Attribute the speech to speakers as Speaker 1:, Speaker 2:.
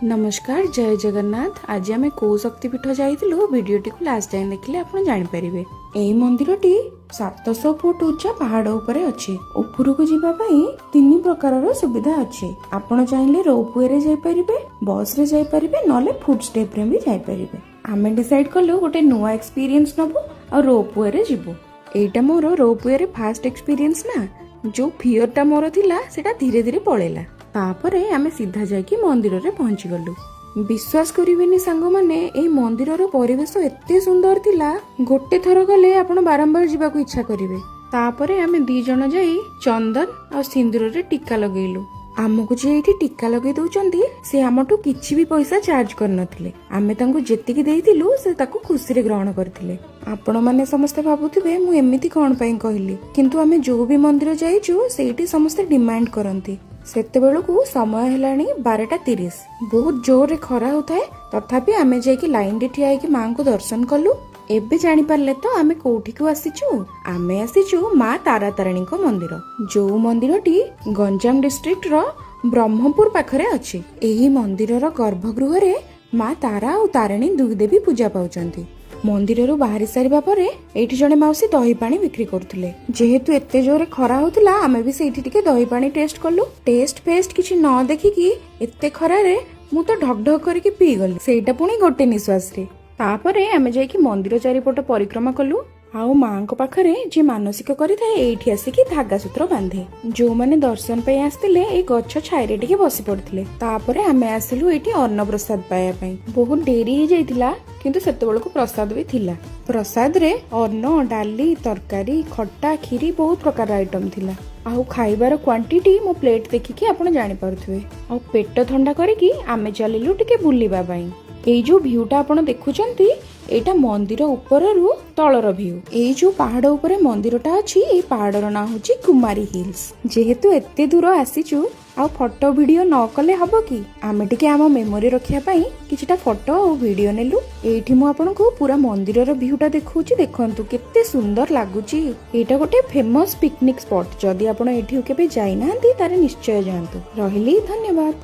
Speaker 1: नमस्कार जय जगन्नाथ। आज आम कौ शक्तिपीठ जाइलु भिडटी को लास्ट टाइम देखिले आपण जानिपारे। एई मंदिरटी 700 फुट उच्चा पहाड़ उपरे अछि। उपरकू जिबा पई 3 प्रकारर सुविधा अछि। आपण चाहिले रोपवे रे जाई परिबे, बस रे जाई परिबे, नले फुट स्टेप रे भी जाई परिबे। आमे डिसाइड कलु गोटे नुआ एक्सपीरियंस नबु और रोपवे रे जिबु। एटा मोर रोपवे रे फास्ट एक्सपीरियंस ना, जो फियर टा मोर थिला सेटा धीरे धीरे पळेला। तापरे आमे सीधा जाइकी मंदिर रे पहुंची गलु। विश्वास करिवेनी सांग माने एई मंदिरर परिवेश एते सुंदर थिला, गोटे थर गले आपण बारंबार जीवा को इच्छा करिवे। तापरे आमे 2 जण जाई चंदन और सिंदूर रे टीका लगेलु। आमको जे एठी टीका लगे दउचंदी से हमटू किछि भी पैसा चार्ज करनथिले। आमे तांको जेतिकी देइथिलु से ताको खुशी रे ग्रहण करथिले। आपण माने समस्त भाबुथिबे मु एमिति कोन पई कहिली, किंतु आमे जो भी मंदिर जाइछु सेठी समस्त डिमांड करंती। सेते बेलकू समय हेलानी 12:30। बहुत जोर रे खरा होताए, तथापि आमे जाइकी लाइन रे ठिया होइकी मां को दर्शन कलु। एबे जानि पारले तो आमे कोठी को आसीछु। आमे आसीछु मां तारा तारिणी को मंदिर, जो मंदिरटी गंजाम डिस्ट्रिक्ट रो ब्रह्मपुर पाखरे अछि। एही मंदिरर गर्भगृह रे मां तारा और तारिणी दुई देवी पूजा पाउचंती। मंदिर बाहरी सारिबा परे एठी जणे माउसी दही पानी बिक्री करथुले। जेहेतु एते जोरे खरा होतला आमे भी सेठी टिके दही पानी टेस्ट करलु। टेस्ट फेस्ट किछि न देखिकी एते खरा रे मु तो ढक ढक करके पी गली, सेटा पुणी गोटे निश्वास रे। तापरे आमे जाइकी मंदिर चारिपट परिक्रमा कलु। आउ मांको पाखरे जे मानसिक करिथाए एठी आसिकी धागा सूत्र बांधे। जो माने दर्शन पे आस्तिले ए गच्छ छाइरे टिके बसी पड़थिले। तापरे आमे आसिलु एठी अन्न प्रसाद पाया पई। बहुत देरी हो जाइतिला, किंतु सेते बेलको प्रसाद भी थिला। प्रसाद रे अन्न, डाली, तरकारी, खट्टा, खीरी बहुत प्रकार आइटम थिला। आउ खाइबार क्वांटिटी मो प्लेट देखिकी आपण जानि पारुथुवे। आउ पेट ठंडा करिकी आमे चलिलु टिके बुलिबा पई। एई जो भ्यूटा आपण देखुचंती एटा मंदिर उपररू तळर भ्यू। एई जो पहाड़ उपरे मंदिरटा अछि, एई पहाड़र ना होची कुमारी हिल्स। जेहेतु एते दूर आसीचु आ फोटो वीडियो न कले हबो की, आमे टिके आम मेमोरी रखिया पई किछटा फोटो और वीडियो नेलु। एठी मु आपनको पूरा मंदिरर भ्यूटा देखौची, देखंतु केते सुंदर लागुची। एटा गोटे फेमस पिकनिक स्पॉट। जदि आपण एठी केबे जाई नाहंती तारे निश्चय जांतु। रहिली, धन्यवाद।